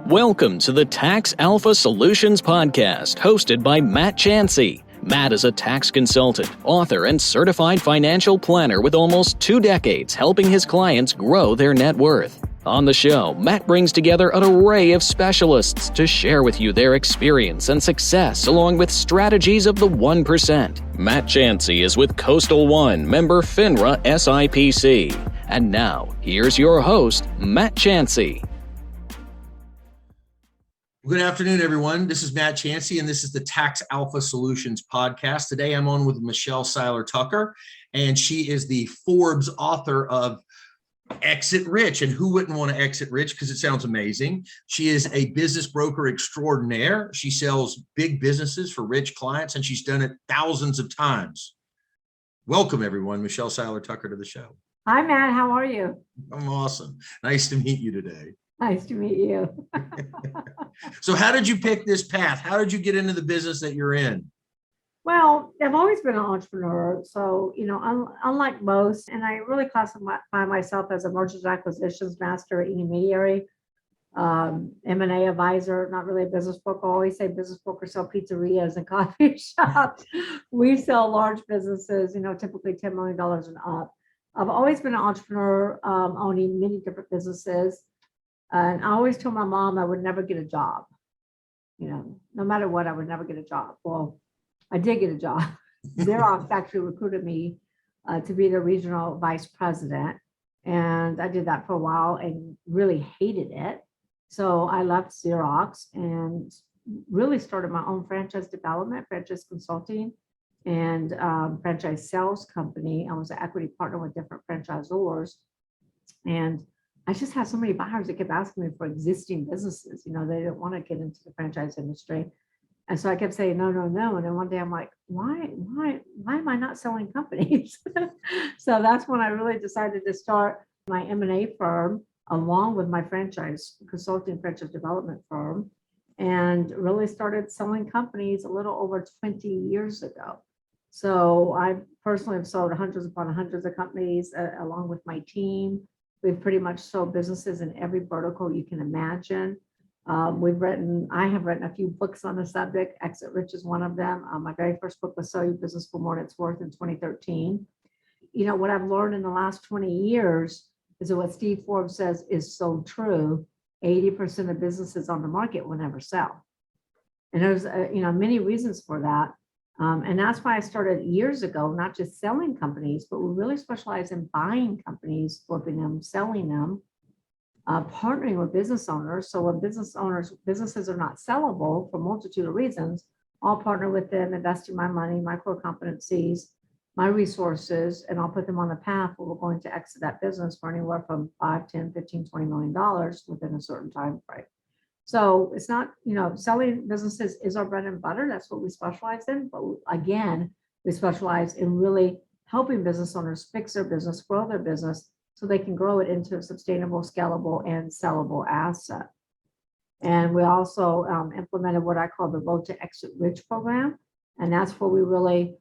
Welcome to the Tax Alpha Solutions Podcast, hosted by Matt Chansey. Matt is a tax consultant, author, and certified financial planner with almost 2 decades helping his clients grow their net worth. On the show, Matt brings together an array of specialists to share with you their experience and success along with strategies of the 1%. Matt Chansey is with Coastal One, member FINRA SIPC. And now, here's your host, Matt Chansey. Good afternoon, everyone. This is Matt Chansey, and this is the Tax Alpha Solutions Podcast. Today, I'm on with Michelle Seiler Tucker, and she is the Forbes author of Exit Rich. And who wouldn't want to exit rich? Because it sounds amazing. She is a business broker extraordinaire. She sells big businesses for rich clients, and she's done it thousands of times. Welcome, everyone. Michelle Seiler Tucker to the show. Hi, Matt. How are you? I'm awesome. Nice to meet you today. Nice to meet you. So how did you pick this path? How did you get into the business that you're in? Well, I've always been an entrepreneur. So, unlike most, and I really classify myself as a mergers and acquisitions master intermediary, M&A advisor, not really a business broker. I always say business brokers sell pizzerias and coffee shops. We sell large businesses, typically $10 million and up. I've always been an entrepreneur, owning many different businesses. And I always told my mom I would never get a job. No matter what, I would never get a job. Well, I did get a job. Xerox actually recruited me to be the regional vice president. And I did that for a while and really hated it. So I left Xerox and really started my own franchise development, franchise consulting, and franchise sales company. I was an equity partner with different franchisors. And I just had so many buyers that kept asking me for existing businesses. They didn't want to get into the franchise industry. And so I kept saying, no. And then one day I'm like, why am I not selling companies? So that's when I really decided to start my M&A firm along with my franchise consulting, franchise development firm, and really started selling companies a little over 20 years ago. So I personally have sold hundreds upon hundreds of companies along with my team. We've pretty much sold businesses in every vertical you can imagine. I have written a few books on the subject. Exit Rich is one of them. My very first book was Sell Your Business for More Than It's Worth in 2013. What I've learned in the last 20 years is that what Steve Forbes says is so true. 80% of businesses on the market will never sell. And there's, many reasons for that. And that's why I started years ago, not just selling companies, but we really specialize in buying companies, flipping them, selling them, partnering with business owners. So when businesses are not sellable for a multitude of reasons, I'll partner with them, invest in my money, my core competencies, my resources, and I'll put them on the path where we're going to exit that business for anywhere from 5, 10, 15, $20 million within a certain time frame. So it's not, selling businesses is our bread and butter. That's what we specialize in. But again, we specialize in really helping business owners fix their business, grow their business, so they can grow it into a sustainable, scalable, and sellable asset. And we also implemented what I call the Road to Exit Rich program. And that's where we really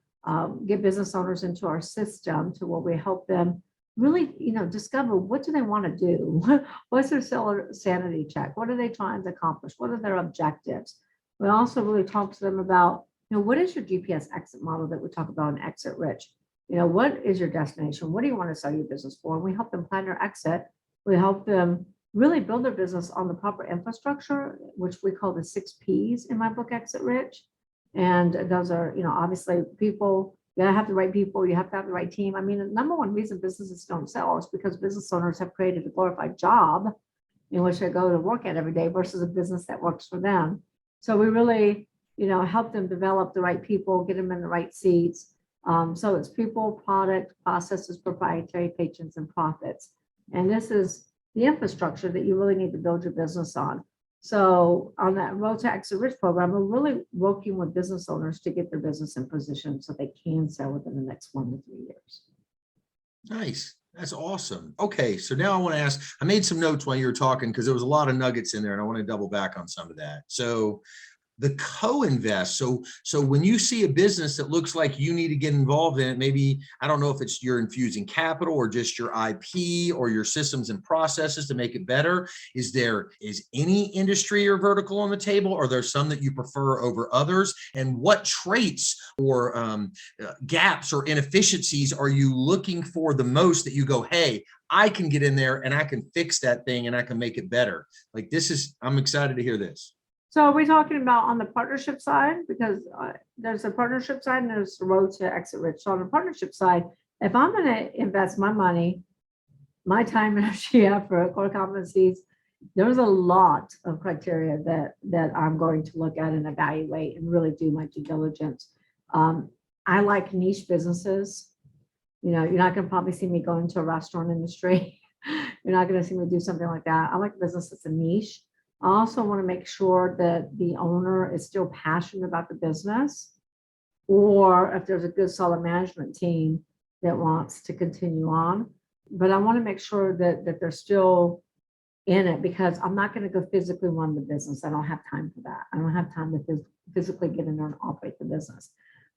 get business owners into our system to where we help them really, discover what do they want to do? What's their seller sanity check? What are they trying to accomplish? What are their objectives? We also really talk to them about, what is your GPS exit model that we talk about in Exit Rich? What is your destination? What do you want to sell your business for? And we help them plan their exit. We help them really build their business on the proper infrastructure, which we call the 6 Ps in my book, Exit Rich. And those are, obviously people. You gotta have the right people. You have to have the right team. I mean, the number one reason businesses don't sell is because business owners have created a glorified job in which they go to work at every day versus a business that works for them. So we really, help them develop the right people, get them in the right seats. So it's people, product, processes, proprietary, patrons, and profits. And this is the infrastructure that you really need to build your business on. So on that Road to Exit Rich program, we're really working with business owners to get their business in position so they can sell within the next 1 to 3 years. Nice. That's awesome. Okay. So now I want to ask, I made some notes while you were talking because there was a lot of nuggets in there and I want to double back on some of that. So the co-invest. So when you see a business that looks like you need to get involved in it, maybe, I don't know if it's you're infusing capital or just your IP or your systems and processes to make it better. Is any industry or vertical on the table? Or are there some that you prefer over others? And what traits or gaps or inefficiencies are you looking for the most that you go, hey, I can get in there and I can fix that thing and I can make it better? Like, I'm excited to hear this. So are we talking about on the partnership side? Because there's a partnership side and there's the road to exit rich. So on the partnership side, if I'm going to invest my money, my time, energy, effort, core competencies, there's a lot of criteria that I'm going to look at and evaluate and really do my due diligence. I like niche businesses. You're not going to probably see me go into a restaurant industry. You're not going to see me do something like that. I like a business that's a niche. I also want to make sure that the owner is still passionate about the business, or if there's a good solid management team that wants to continue on. But I want to make sure that they're still in it, because I'm not going to go physically run the business. I don't have time for that. I don't have time to physically get in there and operate the business.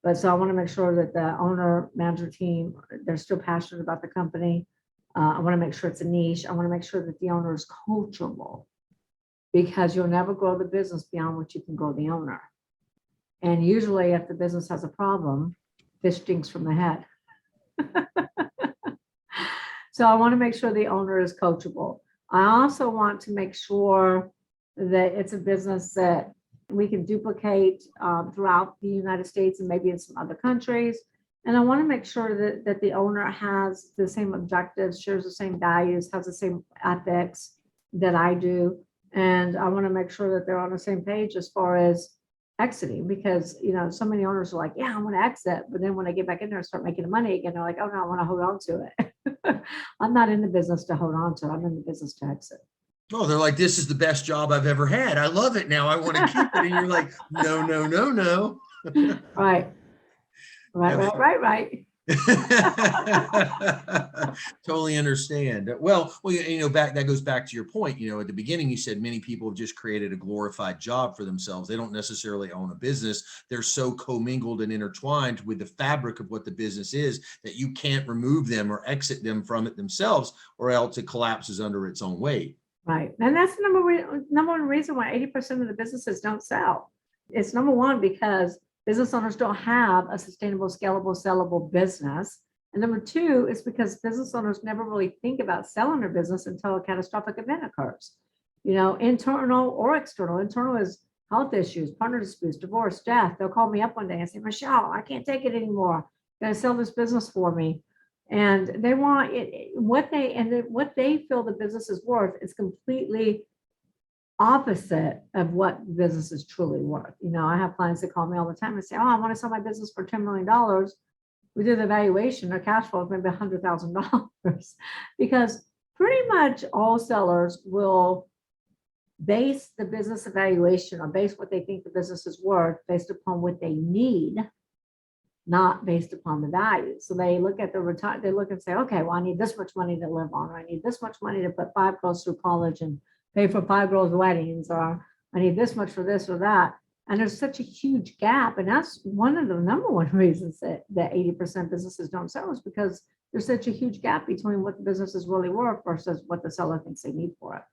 But so I want to make sure that the owner, manager team, they're still passionate about the company. I want to make sure it's a niche. I want to make sure that the owner is coachable, because you'll never grow the business beyond what you can grow the owner. And usually if the business has a problem, fish stinks from the head. So I want to make sure the owner is coachable. I also want to make sure that it's a business that we can duplicate throughout the United States and maybe in some other countries. And I want to make sure that the owner has the same objectives, shares the same values, has the same ethics that I do. And I want to make sure that they're on the same page as far as exiting, because, so many owners are like, yeah, I want to exit. But then when I get back in there and start making the money again, they're like, oh no, I want to hold on to it. I'm not in the business to hold on to it. I'm in the business to exit. Oh, they're like, this is the best job I've ever had. I love it now. I want to keep it. And you're like, no. Right. Totally understand. Well, that goes back to your point. At the beginning, you said many people have just created a glorified job for themselves. They don't necessarily own a business. They're so commingled and intertwined with the fabric of what the business is that you can't remove them or exit them from it themselves, or else it collapses under its own weight. Right. And that's the number one reason why 80% of the businesses don't sell. It's number one, because business owners don't have a sustainable, scalable, sellable business. And number two is because business owners never really think about selling their business until a catastrophic event occurs. Internal or external. Internal is health issues, partner disputes, divorce, death. They'll call me up one day and say, Michelle, I can't take it anymore. Gotta sell this business for me. And they want what they feel the business is worth is completely opposite of what business is truly worth. I have clients that call me all the time and say, oh, I want to sell my business for $10 million. We do the valuation, their cash flow is maybe $100,000, because pretty much all sellers will base the business evaluation or base what they think the business is worth based upon what they need, not based upon the value. So they look at they look and say, okay, well, I need this much money to live on, or I need this much money to put 5 girls through college and pay for 5 girls' weddings, or I need this much for this or that. And there's such a huge gap. And that's one of the number one reasons that 80% businesses don't sell, is because there's such a huge gap between what the business is really worth versus what the seller thinks they need for it,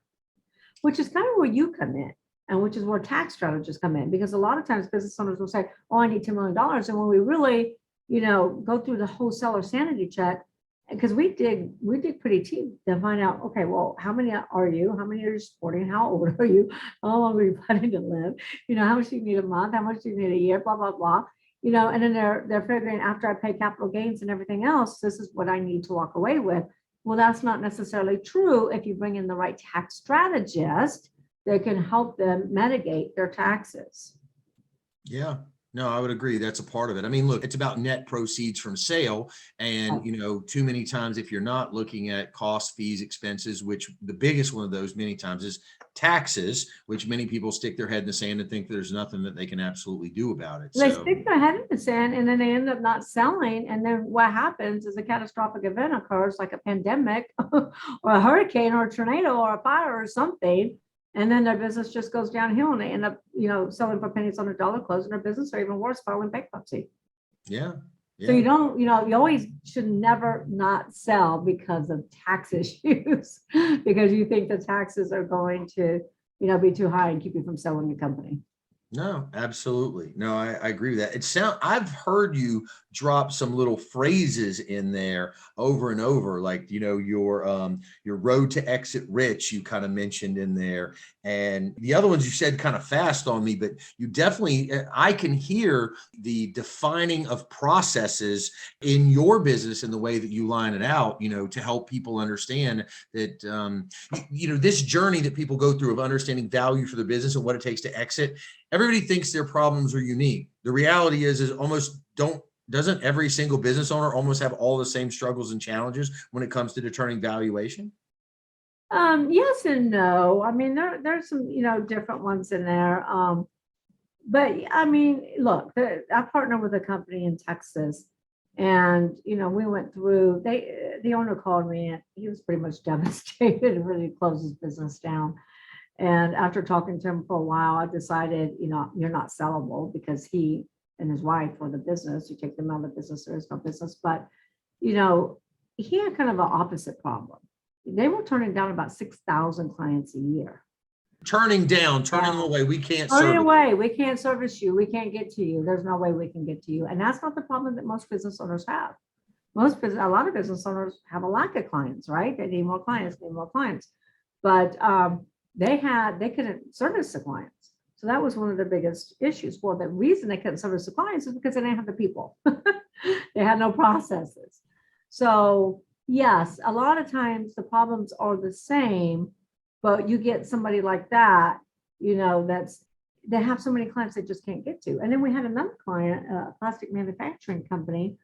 which is kind of where you come in, and which is where tax strategists come in. Because a lot of times business owners will say, oh, I need $10 million. And when we really, go through the whole seller sanity check, because we dig pretty deep to find out, okay, well, how many are you? How many are you supporting? How old are you? How long are you planning to live? How much do you need a month? How much do you need a year? Blah, blah, blah. And then they're figuring, after I pay capital gains and everything else, this is what I need to walk away with. Well, that's not necessarily true if you bring in the right tax strategist that can help them mitigate their taxes. Yeah. No, I would agree. That's a part of it. I mean, look, it's about net proceeds from sale. And, too many times, if you're not looking at cost, fees, expenses, which the biggest one of those many times is taxes, which many people stick their head in the sand and think there's nothing that they can absolutely do about it. They stick their head in the sand, and then they end up not selling. And then what happens is a catastrophic event occurs, like a pandemic or a hurricane or a tornado or a fire or something. And then their business just goes downhill and they end up, selling for pennies on a dollar, closing their business, or even worse, filing bankruptcy. Yeah. So you don't, you always should never not sell because of tax issues, because you think the taxes are going to, be too high and keep you from selling your company. No, absolutely. No, I agree with that. I've heard you drop some little phrases in there over and over, like, your road to exit rich, you kind of mentioned in there. And the other ones you said kind of fast on me, but you definitely, I can hear the defining of processes in your business in the way that you line it out, to help people understand that, this journey that people go through of understanding value for the business and what it takes to exit. Everybody thinks their problems are unique. The reality is doesn't every single business owner almost have all the same struggles and challenges when it comes to determining valuation? Yes and no. I mean, there's some, different ones in there. But I mean, look, I partner with a company in Texas, and we went through. The owner called me, and he was pretty much devastated and ready to close his business down. And after talking to him for a while, I decided, you're not sellable, because he and his wife were the business. You take them out of the business, there is no business. But, he had kind of an opposite problem. They were turning down about 6,000 clients a year. Turning away. We can't Turning service. away. We can't service you. We can't get to you. There's no way we can get to you. And that's not the problem that most business owners have. A lot of business owners have a lack of clients, right? They need more clients, But they couldn't service the clients. So that was one of the biggest issues. Well, the reason they couldn't service the clients is because they didn't have the people. They had no processes. So yes, a lot of times the problems are the same, but you get somebody like that, they have so many clients they just can't get to. And then we had another client, a plastic manufacturing company.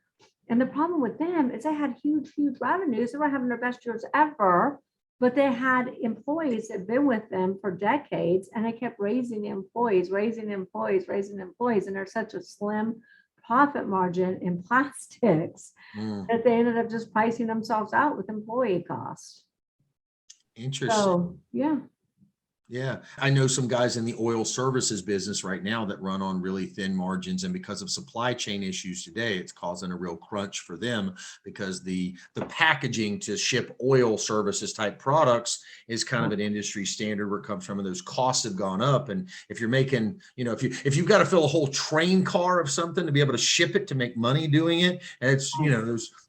And the problem with them is they had huge, huge revenues. They were having their best years ever. But they had employees that had been with them for decades, and they kept raising employees, and there's such a slim profit margin in plastics that they ended up just pricing themselves out with employee costs. Interesting. So, yeah. Yeah. I know some guys in the oil services business right now that run on really thin margins, and because of supply chain issues today, it's causing a real crunch for them, because the packaging to ship oil services type products is kind of an industry standard where it comes from, and those costs have gone up. And if you're making, if you've got to fill a whole train car of something to be able to ship it to make money doing it, and it's,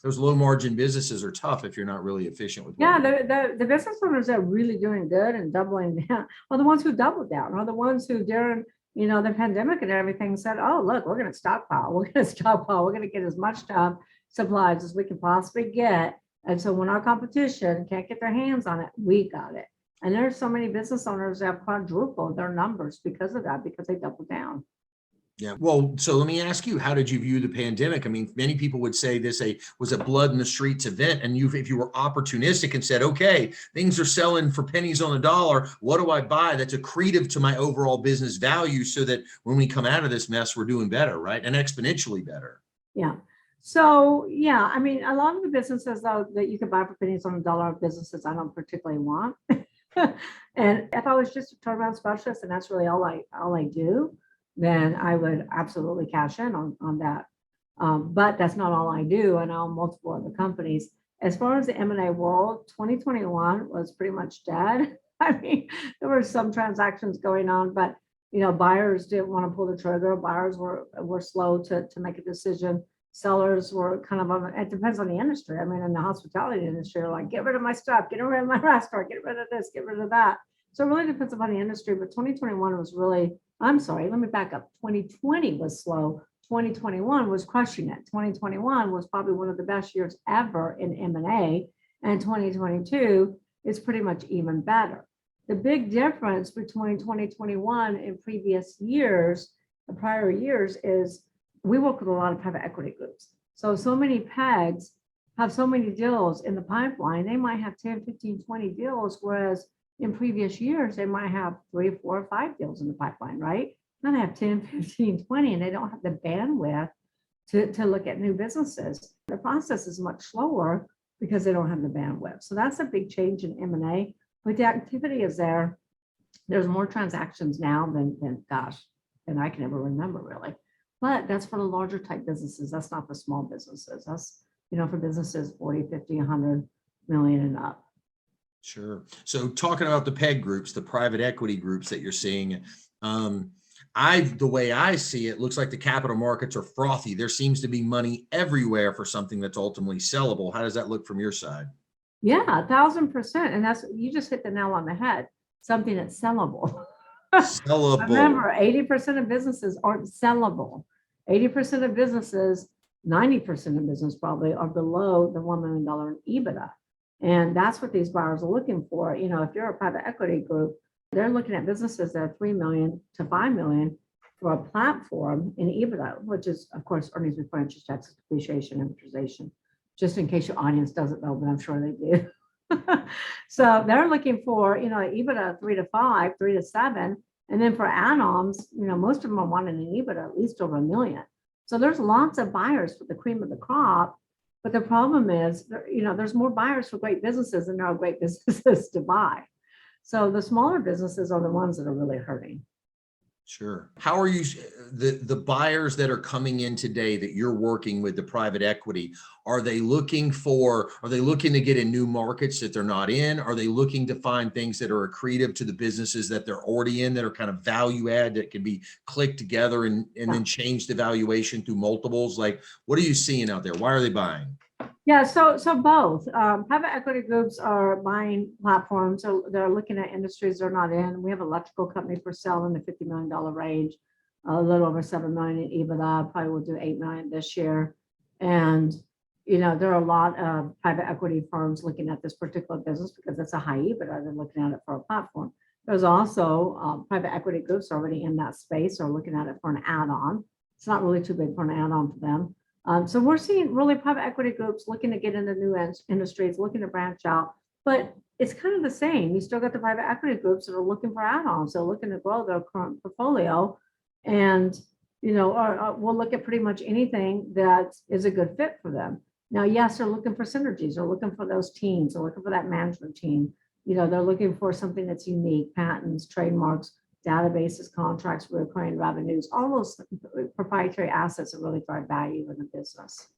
those low margin businesses are tough if you're not really efficient with the business owners that are really doing good and doubling down are the ones who doubled down, are the ones who during the pandemic and everything said, oh, look, we're going to stockpile, we're going to get as much supplies as we can possibly get. And so when our competition can't get their hands on it, we got it. And there's so many business owners that have quadrupled their numbers because of that, because they doubled down. Yeah. Well, so let me ask you, how did you view the pandemic? I mean, many people would say this was a blood in the streets event. And if you were opportunistic and said, okay, things are selling for pennies on the dollar, what do I buy that's accretive to my overall business value, so that when we come out of this mess, we're doing better, right? And exponentially better. Yeah. So, yeah, I mean, a lot of the businesses, though, that you can buy for pennies on the dollar, businesses I don't particularly want. And if I was just a turnaround specialist and that's really all I do, then I would absolutely cash in on that. But that's not all I do. I own multiple other companies. As far as the M&A world, 2021 was pretty much dead. I mean, there were some transactions going on, but buyers didn't want to pull the trigger. Buyers were slow to make a decision. Sellers were kind of it depends on the industry. I mean, in the hospitality industry, they're like, get rid of my stuff, get rid of my restaurant, get rid of this, get rid of that. So it really depends upon the industry. But 2021 was really, I'm sorry, let me back up. 2020 was slow. 2021 was crushing it. 2021 was probably one of the best years ever in M&A. And 2022 is pretty much even better. The big difference between 2021 and previous years, the prior years, is we work with a lot of private equity groups. So many PEGs have so many deals in the pipeline. They might have 10, 15, 20 deals, whereas in previous years, they might have 3, 4, or 5 deals in the pipeline, right? Now they have 10, 15, 20, and they don't have the bandwidth to look at new businesses. The process is much slower because they don't have the bandwidth. So that's a big change in M&A, but the activity is there. There's more transactions now than I can ever remember really. But that's for the larger type businesses. That's not for small businesses. That's, for businesses 40, 50, 100 million and up. Sure. So talking about the PEG groups, the private equity groups that you're seeing, the way I see it, looks like the capital markets are frothy. There seems to be money everywhere for something that's ultimately sellable. How does that look from your side? Yeah, 1,000%. And you just hit the nail on the head. Something that's sellable. Sellable. Remember, 80% of businesses aren't sellable. 80% of businesses, 90% of business probably are below the $1 million in EBITDA. And that's what these buyers are looking for. If you're a private equity group, they're looking at businesses that are 3 million to 5 million for a platform in EBITDA, which is, of course, earnings before interest, taxes, depreciation, amortization. Just in case your audience doesn't know, but I'm sure they do. So they're looking for, EBITDA 3 to 5, 3 to 7. And then for add-ons, most of them are wanting an EBITDA at least over $1 million. So there's lots of buyers for the cream of the crop. But the problem is, there's more buyers for great businesses than there are great businesses to buy. So the smaller businesses are the ones that are really hurting. Sure. How are you, the buyers that are coming in today that you're working with, the private equity, are they looking to get in new markets that they're not in? Are they looking to find things that are accretive to the businesses that they're already in, that are kind of value add, that can be clicked together and then change the valuation through multiples? Like, what are you seeing out there? Why are they buying? Yeah, so both. Private equity groups are buying platforms, so they're looking at industries they're not in. We have an electrical company for sale in the $50 million range, a little over 7 million in EBITDA, probably will do 8 million this year. And, there are a lot of private equity firms looking at this particular business because it's a high EBITDA. They're looking at it for a platform. There's also private equity groups already in that space or looking at it for an add-on. It's not really too big for an add-on for them. So we're seeing really private equity groups looking to get into new industries, looking to branch out, but it's kind of the same. You still got the private equity groups that are looking for add-ons. They're looking to grow their current portfolio, and we'll look at pretty much anything that is a good fit for them. Now, yes, they're looking for synergies. They're looking for those teams. They're looking for that management team. They're looking for something that's unique, patents, trademarks, databases, contracts, recurring revenues, all those proprietary assets that really drive value in the business.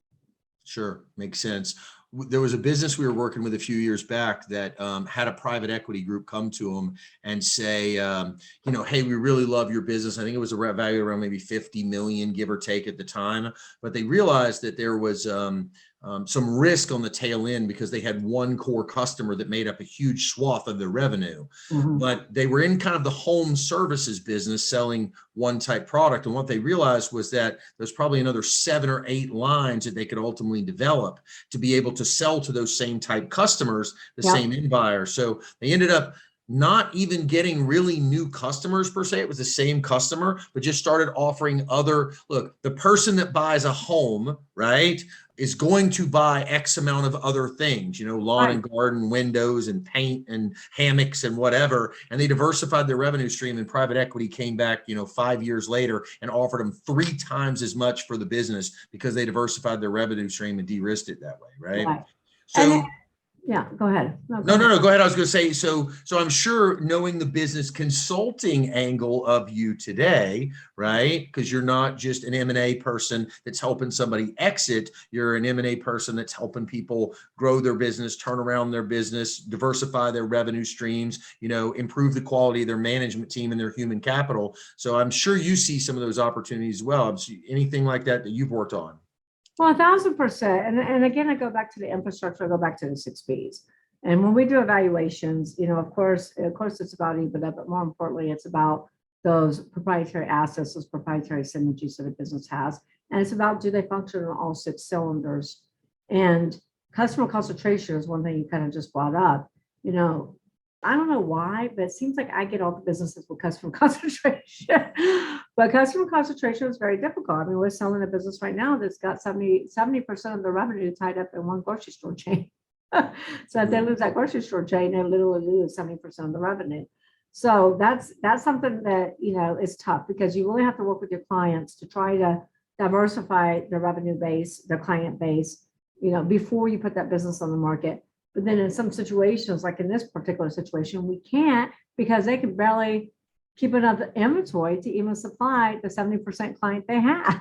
Sure, makes sense. There was a business we were working with a few years back that had a private equity group come to them and say, hey, we really love your business. I think it was valued around maybe 50 million, give or take at the time. But they realized that there was some risk on the tail end because they had one core customer that made up a huge swath of their revenue. Mm-hmm. But they were in kind of the home services business selling one type product. And what they realized was that there's probably another 7 or 8 lines that they could ultimately develop to be able to sell to those same type customers, the same end buyer. So they ended up not even getting really new customers per se. It was the same customer, but just started offering the person that buys a home, right, is going to buy X amount of other things, lawn and garden, windows and paint and hammocks and whatever. And they diversified their revenue stream, and private equity came back, 5 years later and offered them 3 times as much for the business because they diversified their revenue stream and de-risked it that way. Right. So yeah, go ahead. No, go ahead. I was going to say, so I'm sure knowing the business consulting angle of you today, right? Because you're not just an M&A person that's helping somebody exit. You're an M&A person that's helping people grow their business, turn around their business, diversify their revenue streams, improve the quality of their management team and their human capital. So I'm sure you see some of those opportunities as well. Anything like that you've worked on? Well, 1,000%. And again, I go back to the infrastructure, I go back to the 6 Bs. And when we do evaluations, of course, it's about EBITDA, but more importantly, it's about those proprietary assets, those proprietary synergies that a business has. And it's about, do they function on all 6 cylinders? And customer concentration is one thing you kind of just brought up. I don't know why, but it seems like I get all the businesses with customer concentration. But customer concentration is very difficult. I mean, we're selling a business right now that's got 70% of the revenue tied up in one grocery store chain. So if they lose that grocery store chain, they literally lose 70% of the revenue. So that's something that, is tough, because you really have to work with your clients to try to diversify their revenue base, their client base, before you put that business on the market. But then in some situations, like in this particular situation, we can't because they can barely keep enough inventory to even supply the 70% client they have.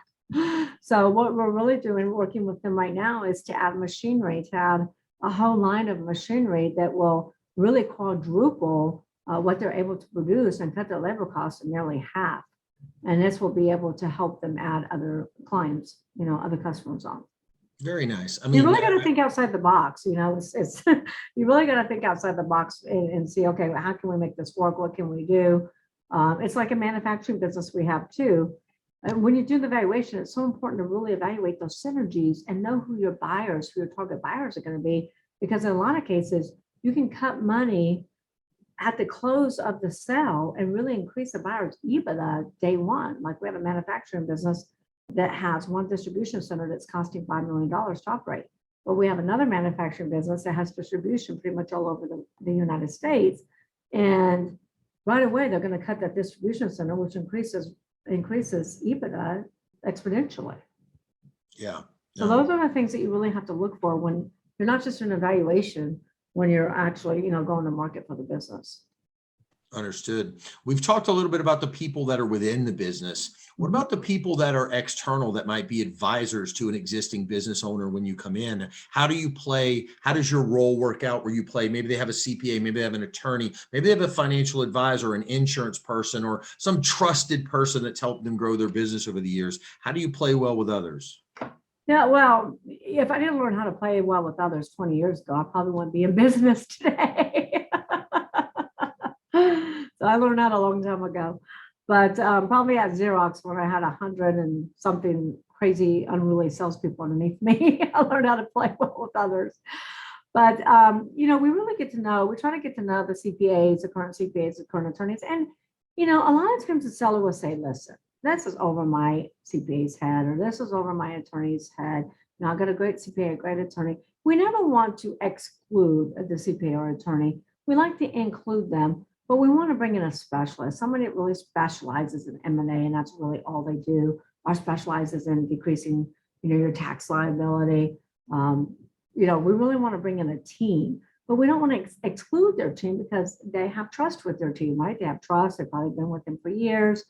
So what we're really doing, working with them right now, is to add machinery, to add a whole line of machinery that will really quadruple what they're able to produce and cut their labor costs in nearly half. And this will be able to help them add other clients, other customers on. Very nice. I You mean, really got to think outside the box, it's you really got to think outside the box and see, okay, well, how can we make this work? What can we do? It's like a manufacturing business we have too. And when you do the evaluation, it's so important to really evaluate those synergies and know who your buyers, who your target buyers are going to be, because in a lot of cases, you can cut money at the close of the sale and really increase the buyer's EBITDA day one. Like we have a manufacturing business that has one distribution center that's costing $5 million to operate. But we have another manufacturing business that has distribution pretty much all over the United States. And right away, they're going to cut that distribution center, which increases EBITDA exponentially. Yeah. So those are the things that you really have to look for when you're not just an evaluation, when you're actually, going to market for the business. Understood. We've talked a little bit about the people that are within the business. What about the people that are external that might be advisors to an existing business owner when you come in? How do you play? How does your role work out where you play? Maybe they have a CPA, maybe they have an attorney, maybe they have a financial advisor, an insurance person, or some trusted person that's helped them grow their business over the years. How do you play well with others? Yeah, well, if I didn't learn how to play well with others 20 years ago, I probably wouldn't be in business today. So I learned that a long time ago. But probably at Xerox, when I had 100 and something crazy, unruly salespeople underneath me, I learned how to play well with others. But, we really we try to get to know the CPAs, the current CPAs, the current attorneys. And, a lot of times the seller will say, listen, this is over my CPA's head, or this is over my attorney's head. Now I've got a great CPA, a great attorney. We never want to exclude the CPA or attorney. We like to include them, but we want to bring in a specialist, somebody that really specializes in M&A, and that's really all they do, or specializes in decreasing, your tax liability. We really want to bring in a team, but we don't want to exclude their team because they have trust with their team, right? They have trust. They've probably been with them for years.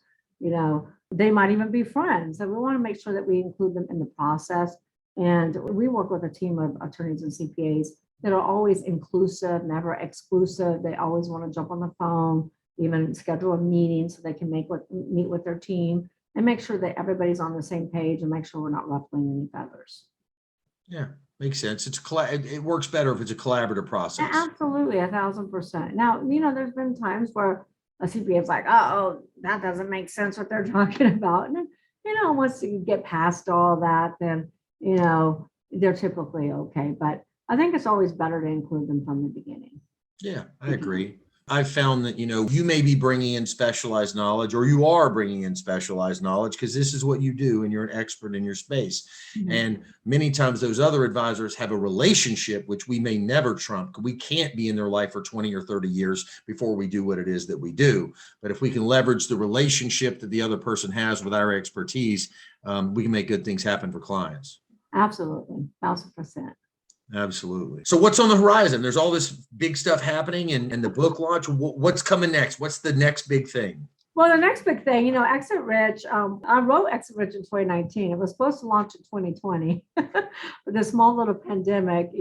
They might even be friends. So we want to make sure that we include them in the process. And we work with a team of attorneys and CPAs that are always inclusive, never exclusive. They always want to jump on the phone, even schedule a meeting so they can meet with their team and make sure that everybody's on the same page and make sure we're not ruffling any feathers. Yeah, makes sense. It works better if it's a collaborative process. Absolutely, 1,000%. Now, there's been times where a CPA is like, oh, that doesn't make sense what they're talking about. And then, once you get past all that, then, they're typically okay. But I think it's always better to include them from the beginning. Yeah, I agree. I've found that, you may be bringing in specialized knowledge, or you are bringing in specialized knowledge because this is what you do and you're an expert in your space. Mm-hmm. And many times those other advisors have a relationship, which we may never trump. We can't be in their life for 20 or 30 years before we do what it is that we do. But if we can leverage the relationship that the other person has with our expertise, we can make good things happen for clients. Absolutely, 1,000%. Absolutely. So what's on the horizon? There's all this big stuff happening and the book launch. What's coming next? What's the next big thing? Well, the next big thing, Exit Rich, I wrote Exit Rich in 2019. It was supposed to launch in 2020, but the small little pandemic,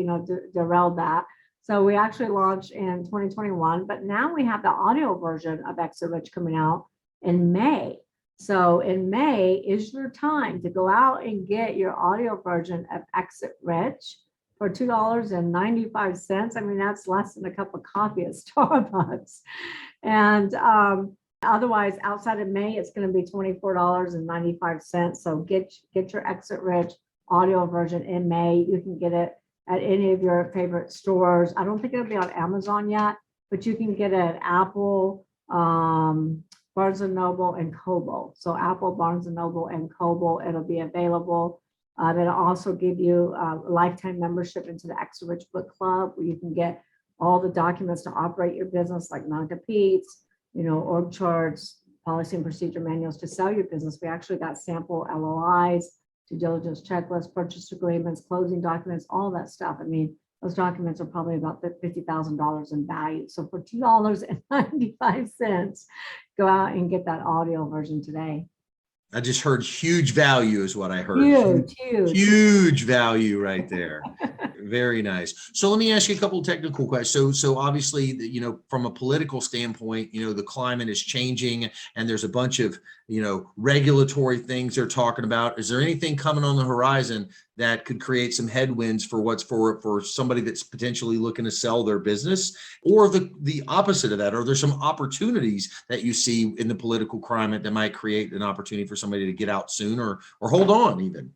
derailed that. So we actually launched in 2021, but now we have the audio version of Exit Rich coming out in May. So in May is your time to go out and get your audio version of Exit Rich for $2.95. I mean, that's less than a cup of coffee at Starbucks. And otherwise, outside of May, it's going to be $24.95. So get your Exit Rich audio version in May. You can get it at any of your favorite stores. I don't think it'll be on Amazon yet, but you can get it at Apple, Barnes & Noble, and Kobo. So Apple, Barnes & Noble, and Kobo, it'll be available. It'll also give you a lifetime membership into the Exit Rich Book Club, where you can get all the documents to operate your business, like non-competes, org charts, policy and procedure manuals to sell your business. We actually got sample LOIs, due diligence checklists, purchase agreements, closing documents, all that stuff. I mean, those documents are probably about $50,000 in value. So for $2.95, go out and get that audio version today. I just heard huge value is what I heard. Huge. Huge value right there. Very nice. So let me ask you a couple of technical questions. So obviously, you know, from a political standpoint, you know, the climate is changing and there's a bunch of, you know, regulatory things they're talking about. Is there anything coming on the horizon that could create some headwinds for somebody that's potentially looking to sell their business, or the opposite of that? Are there some opportunities that you see in the political climate that might create an opportunity for somebody to get out soon or hold on even?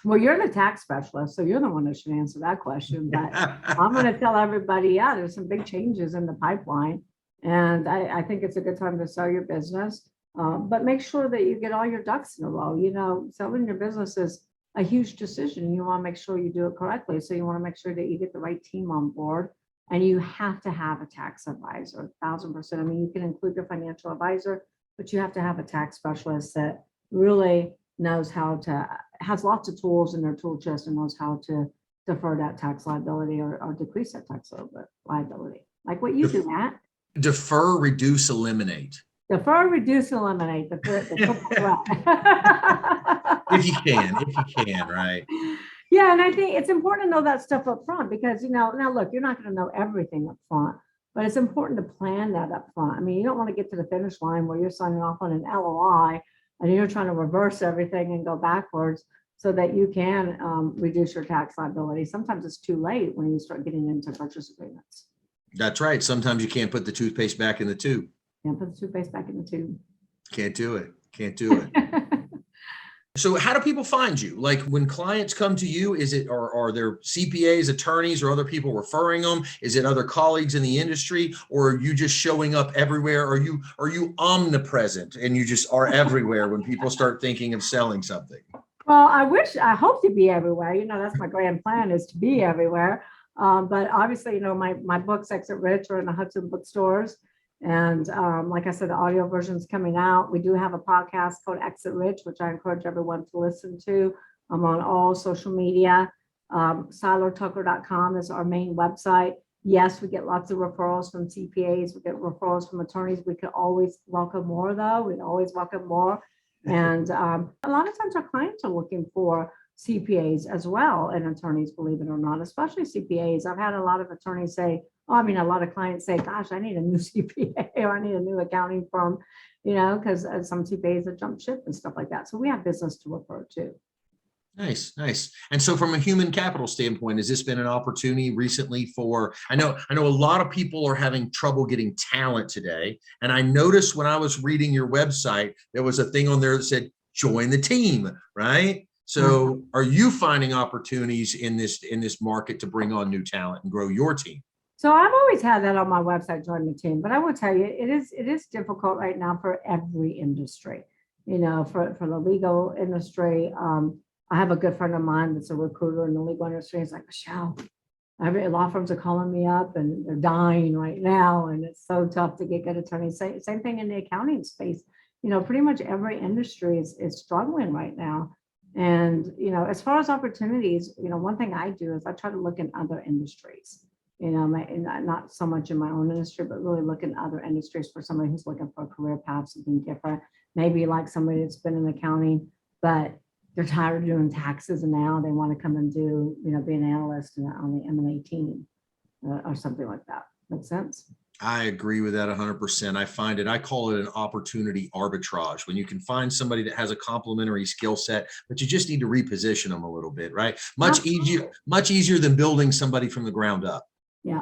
Well, you're the tax specialist, so you're the one that should answer that question. But I'm going to tell everybody, yeah, there's some big changes in the pipeline. And I think it's a good time to sell your business. But make sure that you get all your ducks in a row. You know, selling your business is a huge decision. You want to make sure you do it correctly. So you want to make sure that you get the right team on board. And you have to have a tax advisor, 1,000%. I mean, you can include your financial advisor, but you have to have a tax specialist that really knows has lots of tools in their tool chest and knows how to defer that tax liability or decrease that tax liability. Like what you do, Matt. Defer, reduce, eliminate. Defer, reduce, eliminate. The If you can, right? Yeah, and I think it's important to know that stuff up front because, you know, now look, you're not going to know everything up front, but it's important to plan that up front. I mean, you don't want to get to the finish line where you're signing off on an LOI and you're trying to reverse everything and go backwards so that you can reduce your tax liability. Sometimes it's too late when you start getting into purchase agreements. That's right. Sometimes you can't put the toothpaste back in the tube. Can't put the toothpaste back in the tube. Can't do it. So how do people find you? Like when clients come to you, are there CPAs, attorneys, or other people referring them? Is it other colleagues in the industry, or are you just showing up everywhere? Are you omnipresent and you just are everywhere when people start thinking of selling something? Well, I hope to be everywhere. You know, that's my grand plan, is to be everywhere. But obviously, you know, my books, Exit Rich, are in the Hudson bookstores. And like I said, the audio version is coming out. We do have a podcast called Exit Rich, which I encourage everyone to listen to. I'm on all social media. SeilerTucker.com is our main website. Yes, we get lots of referrals from CPAs. We get referrals from attorneys. We could always welcome more, though. We'd always welcome more. And a lot of times our clients are looking for CPAs as well, and attorneys, believe it or not, especially CPAs. I've had a lot of attorneys say, a lot of clients say, gosh, I need a new CPA or I need a new accounting firm, you know, because some CPAs have jumped ship and stuff like that. So we have business to refer to. Nice. And so from a human capital standpoint, has this been an opportunity recently I know a lot of people are having trouble getting talent today. And I noticed when I was reading your website, there was a thing on there that said, join the team, right? So are you finding opportunities in this market to bring on new talent and grow your team? So I've always had that on my website, join the team, but I will tell you, it is difficult right now for every industry, you know, for the legal industry. I have a good friend of mine that's a recruiter in the legal industry. He's like, Michelle, law firms are calling me up and they're dying right now. And it's so tough to get good attorneys. Same thing in the accounting space. You know, pretty much every industry is struggling right now. And, you know, as far as opportunities, you know, one thing I do is I try to look in other industries. You know, not so much in my own industry, but really look in other industries for somebody who's looking for a career path, something different. Maybe like somebody that's been in accounting, but they're tired of doing taxes and now they want to come and do, you know, be an analyst on the M&A team or something like that. Make sense? I agree with that 100%. I call it an opportunity arbitrage, when you can find somebody that has a complementary skill set, but you just need to reposition them a little bit, right? Much easier than building somebody from the ground up. Yeah.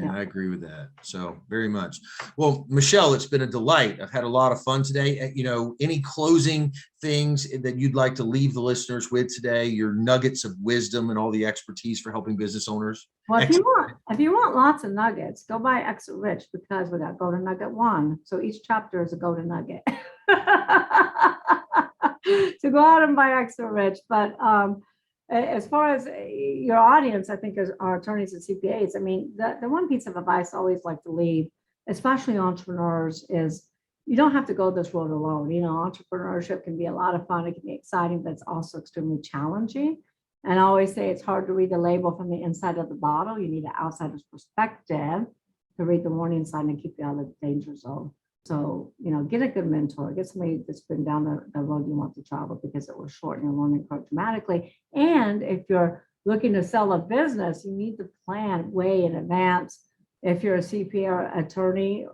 I agree with that. So very much. Well, Michelle, it's been a delight. I've had a lot of fun today. You know, any closing things that you'd like to leave the listeners with today, your nuggets of wisdom and all the expertise for helping business owners? Well, if you want lots of nuggets, go buy Exit Rich, because we got Golden Nugget 1. So each chapter is a golden nugget. So go out and buy Exit Rich. But as far as your audience, I think are attorneys and CPAs. I mean, the one piece of advice I always like to leave, especially entrepreneurs, is you don't have to go this road alone. You know, entrepreneurship can be a lot of fun. It can be exciting, but it's also extremely challenging. And I always say it's hard to read the label from the inside of the bottle. You need an outsider's perspective to read the warning sign and keep you out of the danger zone. So, get a good mentor, get somebody that's been down the road you want to travel, because it will shorten your learning curve dramatically. And if you're looking to sell a business, you need to plan way in advance. If you're a CPA or attorney,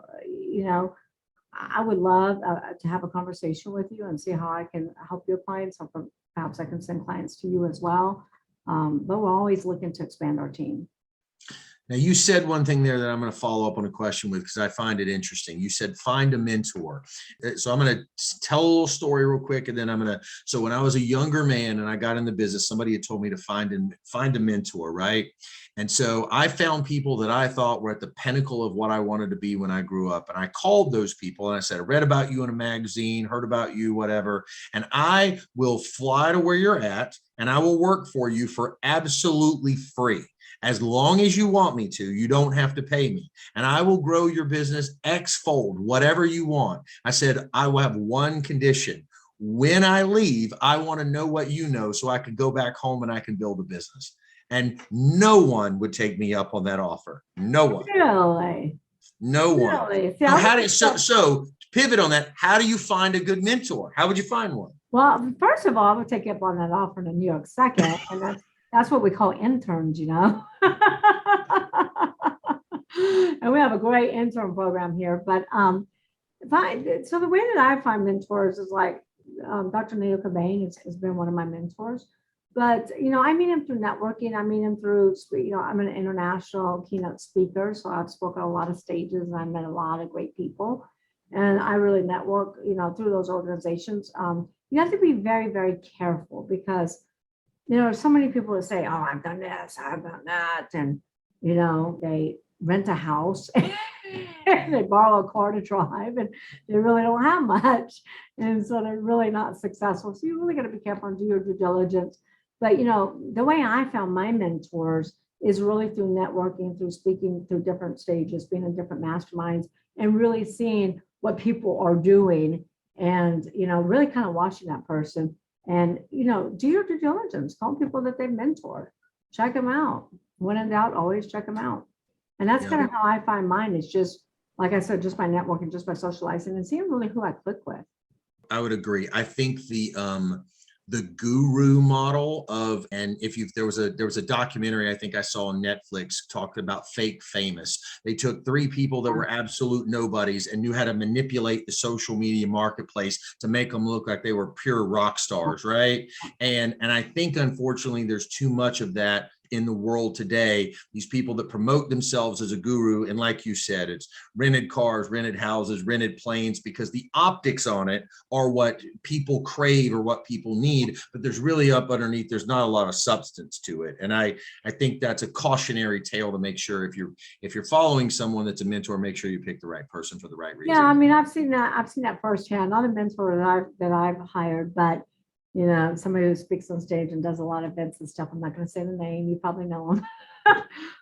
I would love to have a conversation with you and see how I can help your clients. Or perhaps I can send clients to you as well. But we're always looking to expand our team. Now, you said one thing there that I'm going to follow up on a question with, because I find it interesting. You said find a mentor. So I'm going to tell a little story real quick, and then so when I was a younger man and I got in the business, somebody had told me to find a mentor, right? And so I found people that I thought were at the pinnacle of what I wanted to be when I grew up. And I called those people and I said, I read about you in a magazine, heard about you, whatever, and I will fly to where you're at and I will work for you for absolutely free. As long as you want me to, you don't have to pay me. And I will grow your business X-fold, whatever you want. I said, I will have one condition. When I leave, I want to know what you know so I can go back home and I can build a business. And no one would take me up on that offer. No one. Really? No one. Really? So pivot on that. How do you find a good mentor? How would you find one? Well, first of all, I would take you up on that offer in a New York second. And that's what we call interns, And we have a great intern program here. But so the way that I find mentors is like Dr. Neil Cobain has been one of my mentors. But, I meet him through networking. I meet him through, I'm an international keynote speaker. So I've spoken on a lot of stages and I've met a lot of great people. And I really network, through those organizations. You have to be very, very careful because so many people that say, oh, I've done this, I've done that. And, they rent a house and they borrow a car to drive and they really don't have much. And so they're really not successful. So you really got to be careful and do your due diligence. But, the way I found my mentors is really through networking, through speaking through different stages, being in different masterminds and really seeing what people are doing and, really kind of watching that person. And, do your due diligence, call people that they've mentored, check them out. When in doubt, always check them out. And that's kind of how I find mine. It's just, like I said, just by networking, just by socializing and seeing really who I click with. I would agree. I think the guru model of, and there was a documentary I think I saw on Netflix talking about fake famous. They took 3 people that were absolute nobodies and knew how to manipulate the social media marketplace to make them look like they were pure rock stars, right? And I think unfortunately there's too much of that in the world today. These people that promote themselves as a guru, and like you said, it's rented cars, rented houses, rented planes, because the optics on it are what people crave or what people need, but there's really up underneath, there's not a lot of substance to it. And I think that's a cautionary tale to make sure if you're following someone that's a mentor, make sure you pick the right person for the right reason. Yeah, I mean, I've seen that firsthand, not a mentor that I've hired, but somebody who speaks on stage and does a lot of events and stuff. I'm not going to say the name. You probably know him,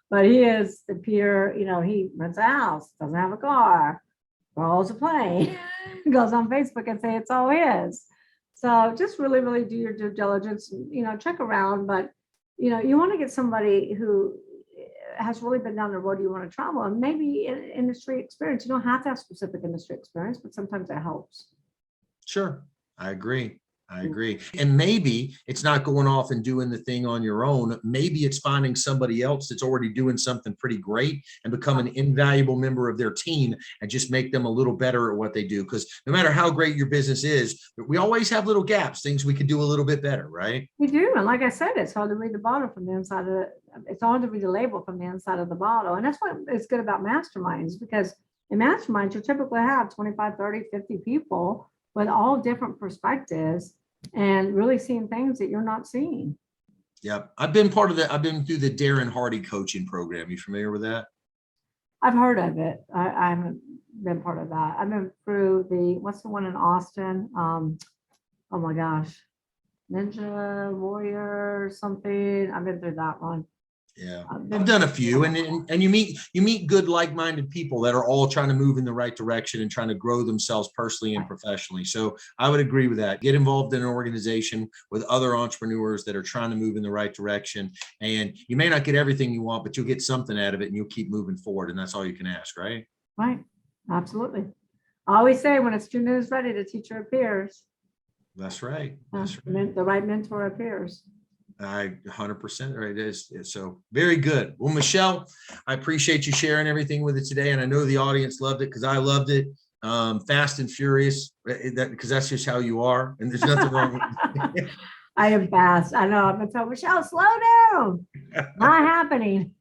but he is the pure, he rents a house, doesn't have a car, borrows a plane, goes on Facebook and say it's all his. So just really, really do your due diligence, check around, but, you want to get somebody who has really been down the road you want to travel and maybe industry experience. You don't have to have specific industry experience, but sometimes it helps. Sure. I agree. And maybe it's not going off and doing the thing on your own. Maybe it's finding somebody else that's already doing something pretty great and become an invaluable member of their team and just make them a little better at what they do. Because no matter how great your business is, we always have little gaps, things we could do a little bit better, right? We do. And like I said, it's hard to read the bottle from the inside of it. It's hard to read the label from the inside of the bottle. And that's what is good about masterminds, because in masterminds, you typically have 25, 30, 50 people with all different perspectives and really seeing things that you're not seeing. Yep. I've been through the Darren Hardy coaching program. You familiar with that? I've heard of it. I haven't been part of that. I've been through what's the one in Austin? Oh my gosh. Ninja Warrior something. I've been through that one. Yeah, I've done a few, and you meet good like-minded people that are all trying to move in the right direction and trying to grow themselves personally and professionally. So I would agree with that. Get involved in an organization with other entrepreneurs that are trying to move in the right direction. And you may not get everything you want, but you'll get something out of it, and you'll keep moving forward. And that's all you can ask, right? Right. Absolutely. I always say when a student is ready, the teacher appears. That's right. That's right. The right mentor appears. I 100% right. It is. So very good. Well, Michelle, I appreciate you sharing everything with it today. And I know the audience loved it because I loved it. Fast and furious, because that's just how you are. And there's nothing wrong with it. I am fast. I know. I'm going to tell Michelle, slow down. Not happening.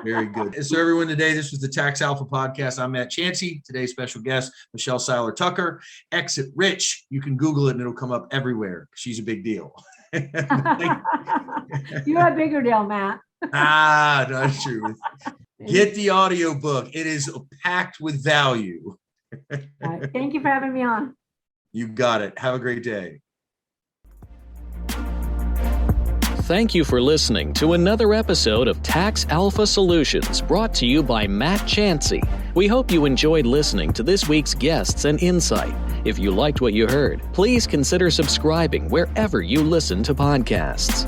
Very good. So everyone, today, this was the Tax Alpha Podcast. I'm Matt Chancey. Today's special guest, Michelle Seiler Tucker. Exit Rich. You can Google it and it'll come up everywhere. She's a big deal. You're a bigger deal, Matt. Not true. Get the audiobook. It is packed with value. Right. Thank you for having me on. You got it. Have a great day. Thank you for listening to another episode of Tax Alpha Solutions, brought to you by Matt Chancey. We hope you enjoyed listening to this week's guests and insight. If you liked what you heard, please consider subscribing wherever you listen to podcasts.